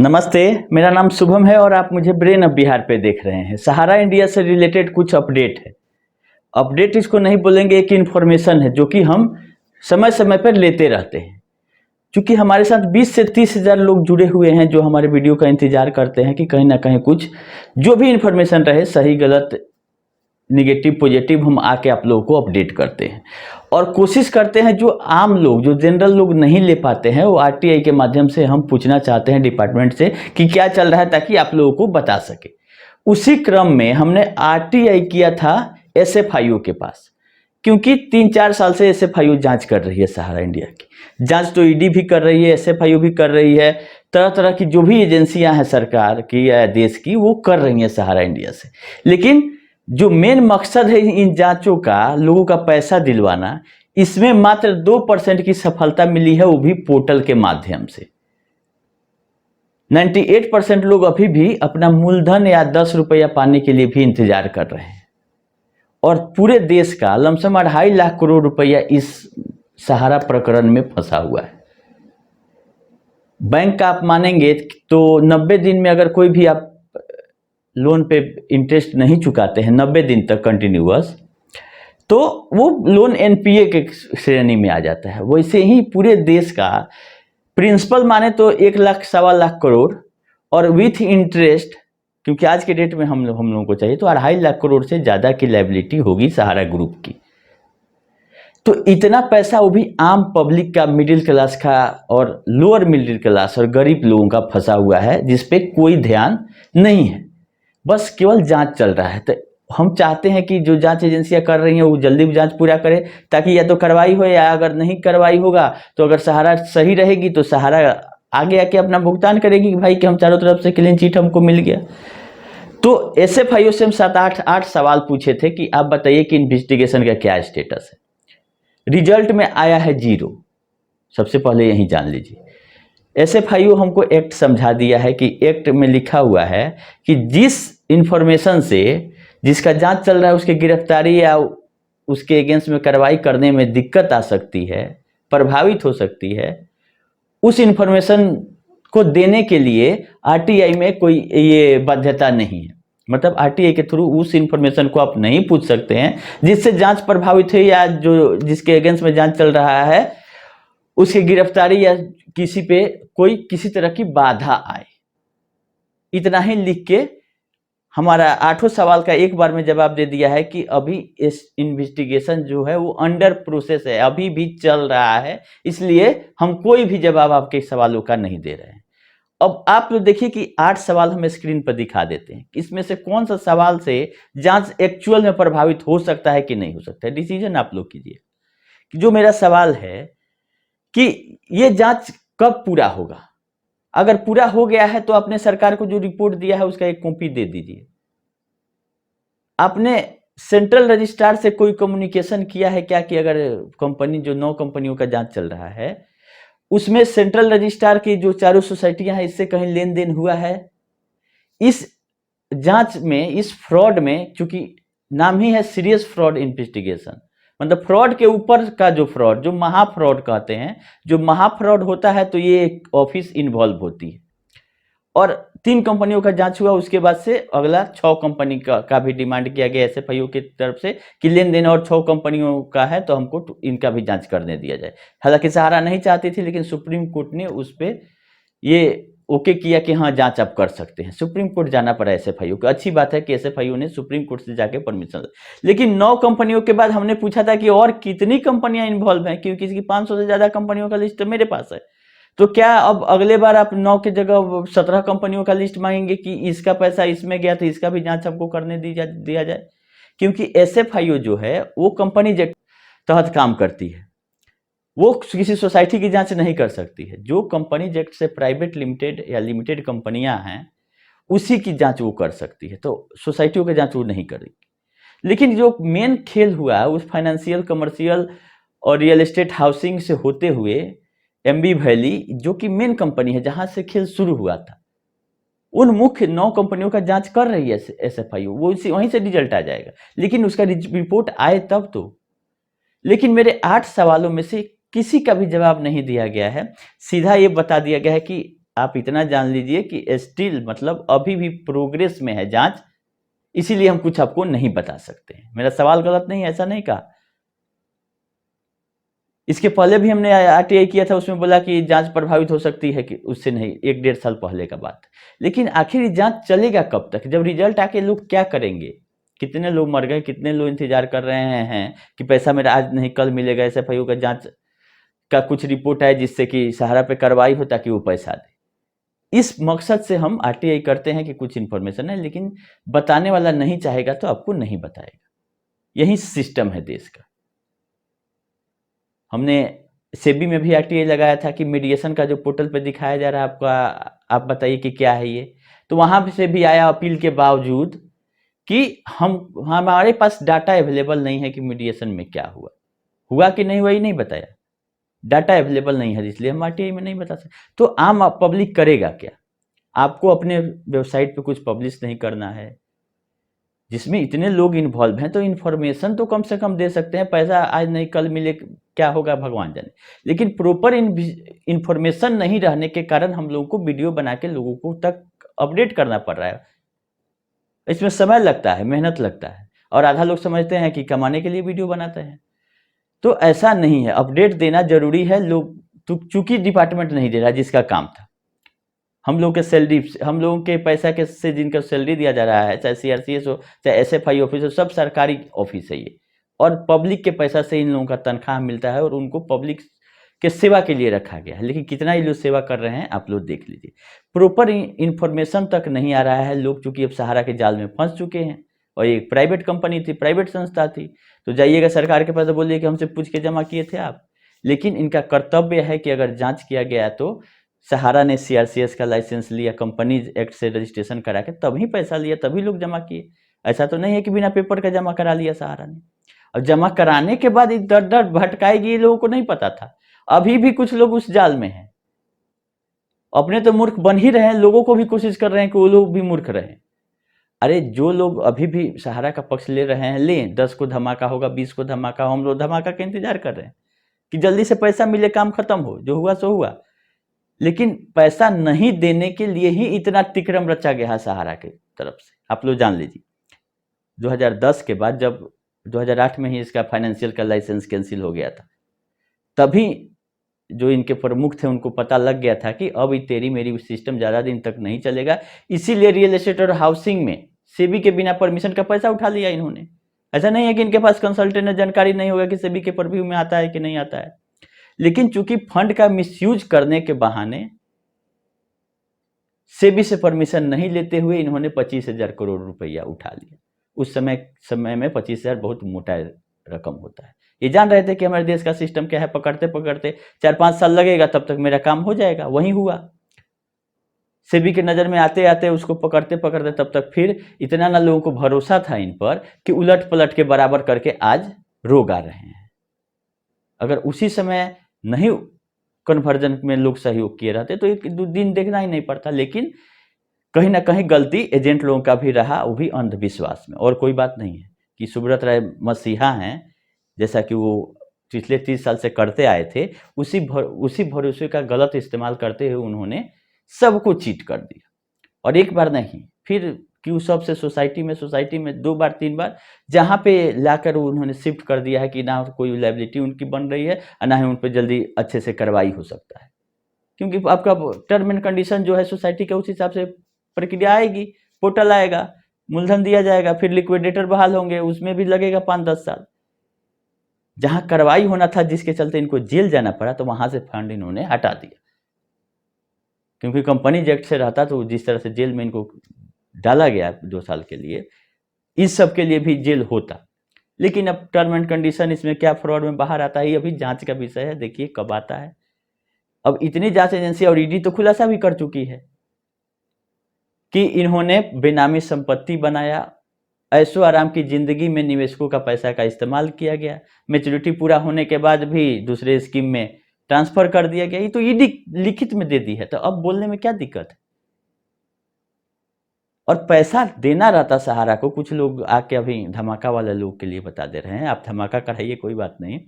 नमस्ते, मेरा नाम शुभम है और आप मुझे ब्रेन ऑफ बिहार पे देख रहे हैं। सहारा इंडिया से रिलेटेड कुछ अपडेट है। अपडेट इसको नहीं बोलेंगे, एक इन्फॉर्मेशन है जो कि हम समय समय पर लेते रहते हैं। क्योंकि हमारे साथ 20 से 30 हज़ार लोग जुड़े हुए हैं जो हमारे वीडियो का इंतजार करते हैं कि कहीं ना कहीं कुछ जो भी इन्फॉर्मेशन रहे, सही गलत निगेटिव पॉजिटिव, हम आके आप लोगों को अपडेट करते हैं और कोशिश करते हैं जो आम लोग, जो जनरल लोग नहीं ले पाते हैं, वो आरटीआई के माध्यम से हम पूछना चाहते हैं डिपार्टमेंट से कि क्या चल रहा है, ताकि आप लोगों को बता सके। उसी क्रम में हमने आरटीआई किया था एसएफआईओ के पास, क्योंकि 3-4 साल से एसएफआईओ जांच कर रही है। सहारा इंडिया की जांच तो ईडी भी कर रही है, एसएफआईओ भी कर रही है, तरह तरह की जो भी एजेंसियां हैं सरकार की या देश की, वो कर रही हैं सहारा इंडिया से। लेकिन जो मेन मकसद है इन जांचों का, लोगों का पैसा दिलवाना, इसमें मात्र 2% की सफलता मिली है, वो भी पोर्टल के माध्यम से। 98% लोग अभी भी अपना मूलधन या 10 रुपया पाने के लिए भी इंतजार कर रहे हैं और पूरे देश का लमसम 2.5 लाख करोड़ रुपया इस सहारा प्रकरण में फंसा हुआ है। बैंक का आप मानेंगे तो 90 दिन में अगर कोई भी आप लोन पे इंटरेस्ट नहीं चुकाते हैं 90 दिन तक कंटिन्यूअस, तो वो लोन एनपीए के श्रेणी में आ जाता है। वैसे ही पूरे देश का प्रिंसिपल माने तो 1 लाख 1.25 लाख करोड़ और विथ इंटरेस्ट, क्योंकि आज के डेट में हम लोगों को चाहिए, तो 2.5 लाख करोड़ से ज़्यादा की लायबिलिटी होगी सहारा ग्रुप की। तो इतना पैसा वो भी आम पब्लिक का, मिडिल क्लास का और लोअर मिडिल क्लास और गरीब लोगों का फंसा हुआ है, जिसपे कोई ध्यान नहीं है। बस केवल जांच चल रहा है। तो हम चाहते हैं कि जो जांच एजेंसियां कर रही हैं वो जल्दी जांच पूरा करे, ताकि या तो कार्रवाई हो, या अगर नहीं कार्रवाई होगा तो अगर सहारा सही रहेगी तो सहारा आगे आके अपना भुगतान करेगी कि भाई कि हम चारों तरफ से क्लीन चिट हमको मिल गया। तो एसएफआईओ से हम 7-8 सवाल पूछे थे कि आप बताइए कि इन्वेस्टिगेशन का क्या स्टेटस है। रिजल्ट में आया है 0। सबसे पहले यही जान लीजिए। एसएफआईओ हमको एक्ट समझा दिया है कि एक्ट में लिखा हुआ है कि जिस इंफॉर्मेशन से जिसका जांच चल रहा है उसकी गिरफ्तारी या उसके अगेंस्ट में कार्रवाई करने में दिक्कत आ सकती है, प्रभावित हो सकती है, उस इंफॉर्मेशन को देने के लिए आरटीआई में कोई ये बाध्यता नहीं है। मतलब आरटीआई के थ्रू उस इंफॉर्मेशन को आप नहीं पूछ सकते हैं जिससे जांच प्रभावित है, या जो जिसके अगेंस्ट में जांच चल रहा है उसकी गिरफ्तारी या किसी पे कोई किसी तरह की बाधा आए। इतना ही लिख के हमारा 8 सवाल का एक बार में जवाब दे दिया है कि अभी इस इन्वेस्टिगेशन जो है वो अंडर प्रोसेस है, अभी भी चल रहा है, इसलिए हम कोई भी जवाब आपके सवालों का नहीं दे रहे हैं। अब आप लोग देखिए कि 8 सवाल हम स्क्रीन पर दिखा देते हैं, इसमें से कौन सा सवाल से जांच एक्चुअल में प्रभावित हो सकता है कि नहीं हो सकता है। डिसीजन आप लोग कीजिए। जो मेरा सवाल है कि ये जांच कब पूरा होगा। अगर पूरा हो गया है तो आपने सरकार को जो रिपोर्ट दिया है उसका एक कॉपी दे दीजिए। आपने सेंट्रल रजिस्ट्रार से कोई कम्युनिकेशन किया है क्या कि अगर कंपनी, जो 9 कंपनियों का जांच चल रहा है, उसमें सेंट्रल रजिस्ट्रार की जो चारों सोसाइटियां हैं इससे कहीं लेन देन हुआ है? इस जांच में, इस फ्रॉड में, चूंकि नाम ही है सीरियस फ्रॉड इन्वेस्टिगेशन, मतलब फ्रॉड के ऊपर का जो फ्रॉड, जो महा फ्रॉड कहते हैं, जो महा फ्रॉड होता है तो ये एक ऑफिस इन्वॉल्व होती है। और 3 कंपनियों का जांच हुआ, उसके बाद से अगला 6 कंपनी का भी डिमांड किया गया एसएफआईओ की तरफ से कि लेन देन और 6 कंपनियों का है तो हमको इनका भी जांच करने दिया जाए। हालांकि सहारा नहीं चाहती थी, लेकिन सुप्रीम कोर्ट ने उस पर ये ओके किया कि हाँ जांच आप कर सकते हैं। सुप्रीम कोर्ट जाना पड़ा एसएफआईओ को। अच्छी बात है कि एसएफआईओ ने सुप्रीम कोर्ट से जाके परमिशन। लेकिन 9 कंपनियों के बाद हमने पूछा था कि और कितनी कंपनियां इन्वॉल्व हैं, क्योंकि किसी की 500 से ज्यादा कंपनियों का लिस्ट मेरे पास है। तो क्या अब अगले बार आप 9 की जगह 17 कंपनियों का लिस्ट मांगेंगे कि इसका पैसा इसमें गया तो इसका भी जांच हमको करने दिया जाए? क्योंकि एसएफआईओ जो है वो कंपनी एक्ट तहत काम करती है, वो किसी सोसाइटी की जांच नहीं कर सकती है। जो कंपनी एक्ट से प्राइवेट लिमिटेड या लिमिटेड कंपनियां हैं उसी की जांच वो कर सकती है, तो सोसाइटियों की जांच वो नहीं करेगी। लेकिन जो मेन खेल हुआ उस फाइनेंशियल, कमर्शियल और रियल एस्टेट हाउसिंग से होते हुए एमबी वैली, जो कि मेन कंपनी है जहां से खेल शुरू हुआ था, उन मुख्य 9 कंपनियों का जांच कर रही है एसएफआईओ। वो वहीं से रिजल्ट आ जाएगा, लेकिन उसका रिपोर्ट आए तब तो। लेकिन मेरे 8 सवालों में से किसी का भी जवाब नहीं दिया गया है। सीधा ये बता दिया गया है कि आप इतना जान लीजिए कि स्टिल मतलब अभी भी प्रोग्रेस में है जांच, इसीलिए हम कुछ आपको नहीं बता सकते हैं। मेरा सवाल गलत नहीं, ऐसा नहीं कहा। इसके पहले भी हमने आरटीआई किया था, उसमें बोला कि जांच प्रभावित हो सकती है, कि उससे नहीं, 1-1.5 साल पहले का बात। लेकिन आखिर जांच चलेगा कब तक? जब रिजल्ट आके लोग क्या करेंगे? कितने लोग मर गए, कितने लोग इंतजार कर रहे हैं कि पैसा मेरा आज नहीं कल मिलेगा, एसएफआईओ का जांच का कुछ रिपोर्ट आए जिससे कि सहारा पे कार्रवाई हो ताकि वो पैसा दे। इस मकसद से हम आरटीआई करते हैं कि कुछ इंफॉर्मेशन है, लेकिन बताने वाला नहीं चाहेगा तो आपको नहीं बताएगा। यही सिस्टम है देश का। हमने सेबी में भी आरटीआई लगाया था कि मीडिएशन का जो पोर्टल पे दिखाया जा रहा है आपका, आप बताइए कि क्या है ये। तो वहां से भी आया अपील के बावजूद कि हमारे पास डाटा अवेलेबल नहीं है कि मीडिएशन में क्या हुआ, हुआ कि नहीं हुआ ये नहीं बताया। डाटा अवेलेबल नहीं है, इसलिए हम आरटीआई में नहीं बता सकते। तो आम पब्लिक करेगा क्या? आपको अपने वेबसाइट पे कुछ पब्लिश नहीं करना है जिसमें इतने लोग इन्वॉल्व हैं, तो इन्फॉर्मेशन तो कम से कम दे सकते हैं। पैसा आज नहीं कल मिले, क्या होगा भगवान जाने। लेकिन प्रॉपर इन्फॉर्मेशन नहीं रहने के कारण हम लोगों को वीडियो बना के लोगों को तक अपडेट करना पड़ रहा है। इसमें समय लगता है, मेहनत लगता है, और आधा लोग समझते हैं कि कमाने के लिए वीडियो बनाते हैं। तो ऐसा नहीं है, अपडेट देना जरूरी है। लोग चूंकि डिपार्टमेंट नहीं दे रहा जिसका काम था, हम लोग के सैलरी, हम लोगों के पैसा के से जिनका सैलरी दिया जा रहा है, चाहे सीआरसीएस हो चाहे एसएफआई ऑफिस हो, सब सरकारी ऑफिस है ये, और पब्लिक के पैसा से इन लोगों का तनख्वाह मिलता है और उनको पब्लिक के सेवा के लिए रखा गया है। लेकिन कितना ये लोग सेवा कर रहे हैं आप लोग देख लीजिए। प्रॉपर इंफॉर्मेशन तक नहीं आ रहा है। लोग चूंकि अब सहारा के जाल में फंस चुके हैं, और एक प्राइवेट कंपनी थी, प्राइवेट संस्था थी, तो जाइएगा सरकार के पास तो बोलिए कि हमसे पूछ के जमा किए थे आप। लेकिन इनका कर्तव्य है कि अगर जांच किया गया तो सहारा ने सीआरसीएस का लाइसेंस लिया, कंपनीज एक्ट से रजिस्ट्रेशन करा के तभी पैसा लिया, तभी लोग जमा किए। ऐसा तो नहीं है कि बिना पेपर का जमा करा लिया सहारा ने। और जमा कराने के बाद दर दर भटकाएगी, ये लोगों को नहीं पता था। अभी भी कुछ लोग उस जाल में हैं, अपने तो मूर्ख बन ही रहे हैं, लोगों को भी कोशिश कर रहे हैं कि वो लोग भी मूर्ख रहें। अरे जो लोग अभी भी सहारा का पक्ष ले रहे हैं, लें, 10 को धमाका होगा, 20 को धमाका, हम लोग धमाका का इंतजार कर रहे हैं कि जल्दी से पैसा मिले, काम खत्म हो, जो हुआ सो हुआ। लेकिन पैसा नहीं देने के लिए ही इतना तिक्रम रचा गया है सहारा की तरफ से, आप लोग जान लीजिए। 2010 के बाद जब 2008 में ही इसका फाइनेंशियल का लाइसेंस कैंसिल हो गया था, तभी जो इनके प्रमुख थे उनको पता लग गया था कि अब तेरी मेरी सिस्टम ज़्यादा दिन तक नहीं चलेगा। इसीलिए रियल एस्टेट और हाउसिंग में सेबी के बिना परमिशन का पैसा उठा लिया इन्होंने। ऐसा नहीं है कि इनके पास कंसल्टेंट जानकारी नहीं होगा कि सेबी के परव्यू में आता है कि नहीं आता है। लेकिन चूंकि फंड का मिसयूज करने के बहाने सेबी से परमिशन नहीं लेते हुए इन्होंने 25,000 करोड़ रुपया उठा लिया। उस समय में 25,000 बहुत मोटा रकम होता है। ये जान रहे थे कि हमारे देश का सिस्टम क्या है, पकड़ते पकड़ते 4-5 साल लगेगा, तब तक मेरा काम हो जाएगा। वही हुआ, सेबी के नज़र में आते आते उसको पकड़ते पकड़ते तब तक फिर इतना ना लोगों को भरोसा था इन पर कि उलट पलट के बराबर करके आज रोग आ रहे हैं। अगर उसी समय नहीं कन्वर्जन में लोग सहयोग किए रहते तो एक दो दिन देखना ही नहीं पड़ता। लेकिन कहीं ना कहीं गलती एजेंट लोगों का भी रहा, वो भी अंधविश्वास में, और कोई बात नहीं है। कि सुब्रत राय मसीहा हैं, जैसा कि वो पिछले 30 साल से करते आए थे, उसी भरोसे का गलत इस्तेमाल करते हुए उन्होंने सबको चीट कर दिया। और एक बार नहीं, फिर क्यों सबसे सोसाइटी में 2 बार 3 बार जहाँ पे लाकर उन्होंने शिफ्ट कर दिया है कि ना कोई लायबिलिटी उनकी बन रही है और ना ही उन पर जल्दी अच्छे से कार्रवाई हो सकता है। क्योंकि आपका टर्म एंड कंडीशन जो है सोसाइटी के, उस हिसाब से प्रक्रिया आएगी, पोर्टल आएगा, मूलधन दिया जाएगा, फिर लिक्विडेटर बहाल होंगे, उसमें भी लगेगा 5-10 साल। जहां कार्रवाई होना था, जिसके चलते इनको जेल जाना पड़ा, तो वहां से फंड इन्होंने हटा दिया। क्योंकि कंपनी एक्ट से रहता तो जिस तरह से जेल में इनको डाला गया 2 साल के लिए, इस सब के लिए भी जेल होता। लेकिन अब टर्म एंड कंडीशन इसमें क्या फ्रॉड में बाहर आता है, ये अभी जांच का विषय है, देखिए कब आता है। अब इतनी जांच एजेंसी और ईडी तो खुलासा भी कर चुकी है कि इन्होंने बेनामी संपत्ति बनाया, ऐशो आराम की जिंदगी में निवेशकों का पैसा का इस्तेमाल किया गया, मैच्योरिटी पूरा होने के बाद भी दूसरे स्कीम में ट्रांसफर कर दिया गया। ये तो ईडी लिखित में दे दी है, तो अब बोलने में क्या दिक्कत है। और पैसा देना रहता सहारा को, कुछ लोग आके अभी धमाका वाले लोग के लिए बता दे रहे हैं, आप धमाका कराइए, कोई बात नहीं।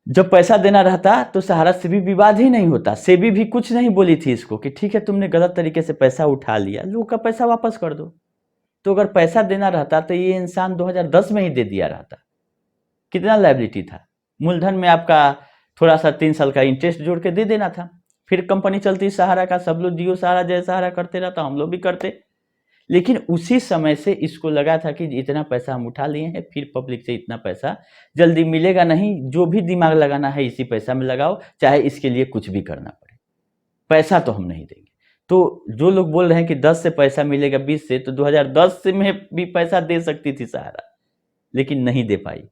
जब पैसा देना रहता तो सहारा से भी विवाद ही नहीं होता, सेबी भी कुछ नहीं बोली थी इसको कि ठीक है तुमने गलत तरीके से पैसा उठा लिया, लोग का पैसा वापस कर दो। तो अगर पैसा देना रहता तो ये इंसान 2010 में ही दे दिया रहता। कितना लायबिलिटी था, मूलधन में आपका थोड़ा सा 3 साल का इंटरेस्ट जोड़ के दे देना था, फिर कंपनी चलती सहारा का, सब लोग जियो सहारा जय सहारा करते रहता, हम लोग भी करते। लेकिन उसी समय से इसको लगा था कि इतना पैसा हम उठा लिए हैं, फिर पब्लिक से इतना पैसा जल्दी मिलेगा नहीं, जो भी दिमाग लगाना है इसी पैसा में लगाओ, चाहे इसके लिए कुछ भी करना पड़े, पैसा तो हम नहीं देंगे। तो जो लोग बोल रहे हैं कि 10 से पैसा मिलेगा 20 से, तो 2010 से में भी पैसा दे सकती थी सहारा, लेकिन नहीं दे पाई।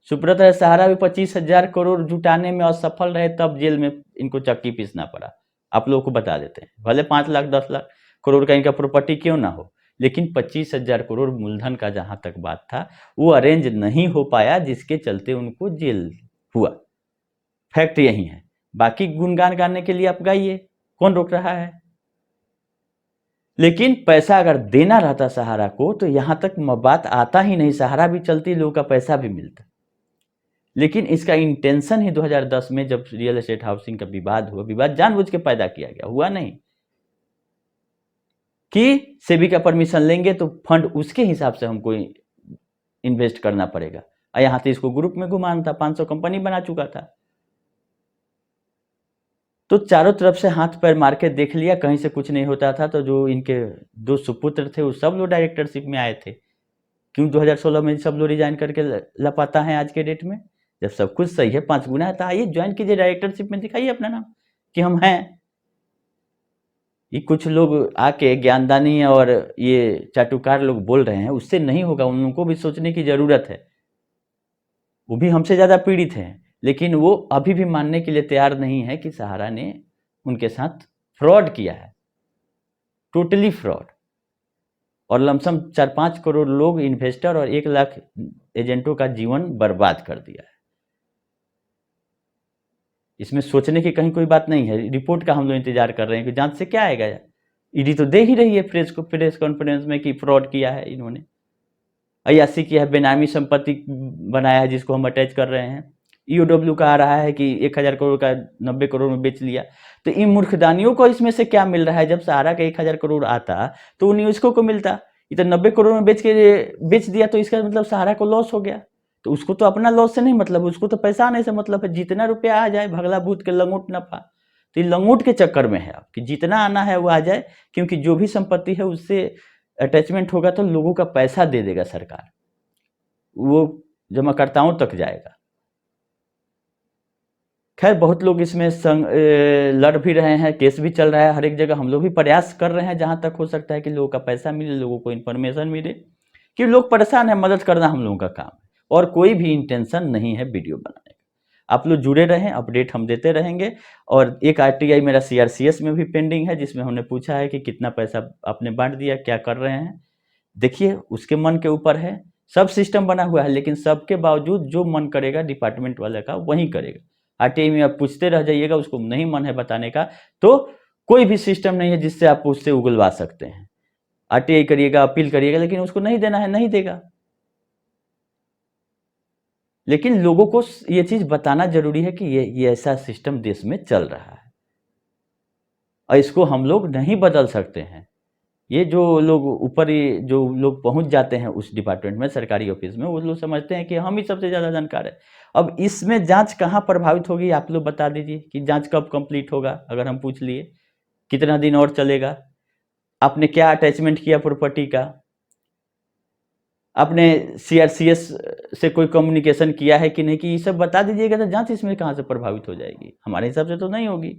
सुब्रत राय सहारा भी 25,000 करोड़ जुटाने में असफल रहे, तब जेल में इनको चक्की पीसना पड़ा। आप लोगों को बता देते हैं, भले 5 लाख 10 लाख करोड़ का इनका प्रॉपर्टी क्यों ना हो, लेकिन 25,000 करोड़ मूलधन का जहां तक बात था वो अरेंज नहीं हो पाया, जिसके चलते उनको जेल हुआ। फैक्ट यही है, बाकी गुणगान गाने के लिए आप गाइए, कौन रोक रहा है। लेकिन पैसा अगर देना रहता सहारा को तो यहां तक बात आता ही नहीं, सहारा भी चलती, लोगों का पैसा भी मिलता। लेकिन इसका इंटेंशन ही 2010 में जब रियल एस्टेट हाउसिंग का विवाद हुआ, विवाद जानबूझ के पैदा किया गया, हुआ नहीं कि सेबी का परमिशन लेंगे तो फंड उसके हिसाब से हमको इन्वेस्ट करना पड़ेगा। और यहाँ तो इसको ग्रुप में घुमाना था, 500 कंपनी बना चुका था। तो चारों तरफ से हाथ पैर मार के देख लिया, कहीं से कुछ नहीं होता था। तो जो इनके 2 सुपुत्र थे वो सब लोग डायरेक्टरशिप में आए थे। क्यों 2016 में सब लोग रिजाइन करके लापता है आज के डेट में, जब सब कुछ सही है, 5 गुना है, तो आइए ज्वाइन कीजिए डायरेक्टरशिप में, दिखाइए अपना नाम कि हम हैं। ये कुछ लोग आके ज्ञानदानी और ये चाटुकार लोग बोल रहे हैं, उससे नहीं होगा, उनको भी सोचने की जरूरत है। वो भी हमसे ज्यादा पीड़ित हैं, लेकिन वो अभी भी मानने के लिए तैयार नहीं है कि सहारा ने उनके साथ फ्रॉड किया है, टोटली फ्रॉड। और लमसम 4-5 करोड़ लोग इन्वेस्टर और 1 लाख एजेंटों का जीवन बर्बाद कर दिया है। इसमें सोचने की कहीं कोई बात नहीं है। रिपोर्ट का हम लोग इंतजार कर रहे हैं कि जांच से क्या आएगा। ईडी तो दे ही रही है प्रेस कॉन्फ्रेंस में कि फ्रॉड किया है इन्होंने, अयासी किया है, बेनामी संपत्ति बनाया है जिसको हम अटैच कर रहे हैं। ईओडब्ल्यू का आ रहा है कि 1,000 करोड़ का 90 करोड़ में बेच लिया। तो इन मूर्खदानियों को इसमें से क्या मिल रहा है? जब सहारा का 1,000 करोड़ आता तो उन्हीं उसको को मिलता, ये तो 90 करोड़ में बेच दिया, तो इसका मतलब सहारा को लॉस हो गया। तो उसको तो अपना लॉस से नहीं मतलब, उसको तो पैसा आने से मतलब है। जितना रुपया आ जाए, भगला भूत के लंगोट नफा। तो ये लंगोट के चक्कर में है आप कि जितना आना है वो आ जाए, क्योंकि जो भी संपत्ति है उससे अटैचमेंट होगा तो लोगों का पैसा दे देगा सरकार, वो जमाकर्ताओं तक जाएगा। खैर बहुत लोग इसमें लड़ भी रहे हैं, केस भी चल रहा है हर एक जगह। हम लोग भी प्रयास कर रहे हैं जहां तक हो सकता है कि लोगों का पैसा मिले, लोगों को इन्फॉर्मेशन मिले, कि लोग परेशान है, मदद करना हम लोगों का काम है। और कोई भी इंटेंशन नहीं है वीडियो बनाने का। आप लोग जुड़े रहें, अपडेट हम देते रहेंगे। और एक आरटीआई मेरा सीआरसीएस में भी पेंडिंग है, जिसमें हमने पूछा है कि कितना पैसा आपने बांट दिया, क्या कर रहे हैं। देखिए उसके मन के ऊपर है, सब सिस्टम बना हुआ है, लेकिन सबके बावजूद जो मन करेगा डिपार्टमेंट वाले का वही करेगा। आरटीआई में आप पूछते रह जाइएगा, उसको नहीं मन है बताने का, तो कोई भी सिस्टम नहीं है जिससे आप उससे उगलवा सकते हैं। आरटीआई करिएगा, अपील करिएगा, लेकिन उसको नहीं देना है, नहीं देगा। लेकिन लोगों को ये चीज बताना जरूरी है कि ये ऐसा सिस्टम देश में चल रहा है और इसको हम लोग नहीं बदल सकते हैं। ये जो लोग ऊपर जो लोग पहुंच जाते हैं उस डिपार्टमेंट में, सरकारी ऑफिस में, वो लोग समझते हैं कि हम ही सबसे ज़्यादा जानकार है। अब इसमें जांच कहाँ प्रभावित होगी, आप लोग बता दीजिए कि जांच कब कंप्लीट होगा। अगर हम पूछ लिए कितना दिन और चलेगा, आपने क्या अटैचमेंट किया प्रॉपर्टी का, आपने सीआरसीएस से कोई कम्युनिकेशन किया है कि नहीं, कि ये सब बता दीजिएगा तो जांच इसमें कहाँ से प्रभावित हो जाएगी। हमारे हिसाब से तो नहीं होगी,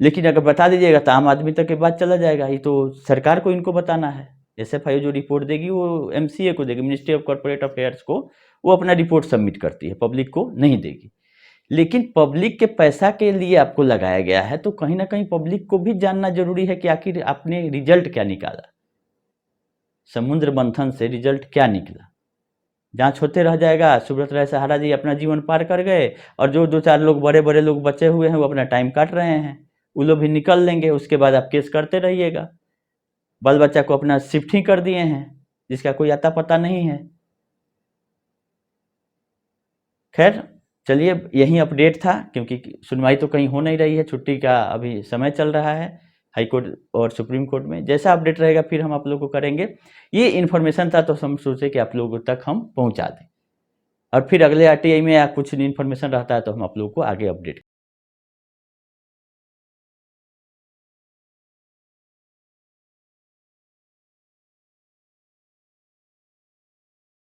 लेकिन अगर बता दीजिएगा तो आम आदमी तक के बात चला जाएगा। ये तो सरकार को इनको बताना है। एसएफआई जो रिपोर्ट देगी वो एमसीए को देगी, मिनिस्ट्री ऑफ कॉर्पोरेट अफेयर्स को, वो अपना रिपोर्ट सबमिट करती है, पब्लिक को नहीं देगी। लेकिन पब्लिक के पैसा के लिए आपको लगाया गया है, तो कहीं ना कहीं पब्लिक को भी जानना जरूरी है कि आखिर आपने रिजल्ट क्या निकाला, समुद्र मंथन से रिजल्ट क्या निकला। जांच होते रह जाएगा, सुब्रत राय सहारा जी अपना जीवन पार कर गए, और जो 2-4 लोग बड़े बड़े लोग बचे हुए हैं वो अपना टाइम काट रहे हैं, वो लोग भी निकल लेंगे। उसके बाद आप केस करते रहिएगा। बाल बच्चा को अपना शिफ्ट ही कर दिए हैं, जिसका कोई आता पता नहीं है। खैर चलिए यही अपडेट था, क्योंकि सुनवाई तो कहीं हो नहीं रही है, छुट्टी का अभी समय चल रहा है हाई कोर्ट और सुप्रीम कोर्ट में। जैसा अपडेट रहेगा फिर हम आप लोगों को करेंगे। ये इन्फॉर्मेशन था तो हम सोचे कि आप लोगों तक हम पहुंचा दें, और फिर अगले आरटीआई में या कुछ इन्फॉर्मेशन रहता है तो हम आप लोगों को आगे अपडेट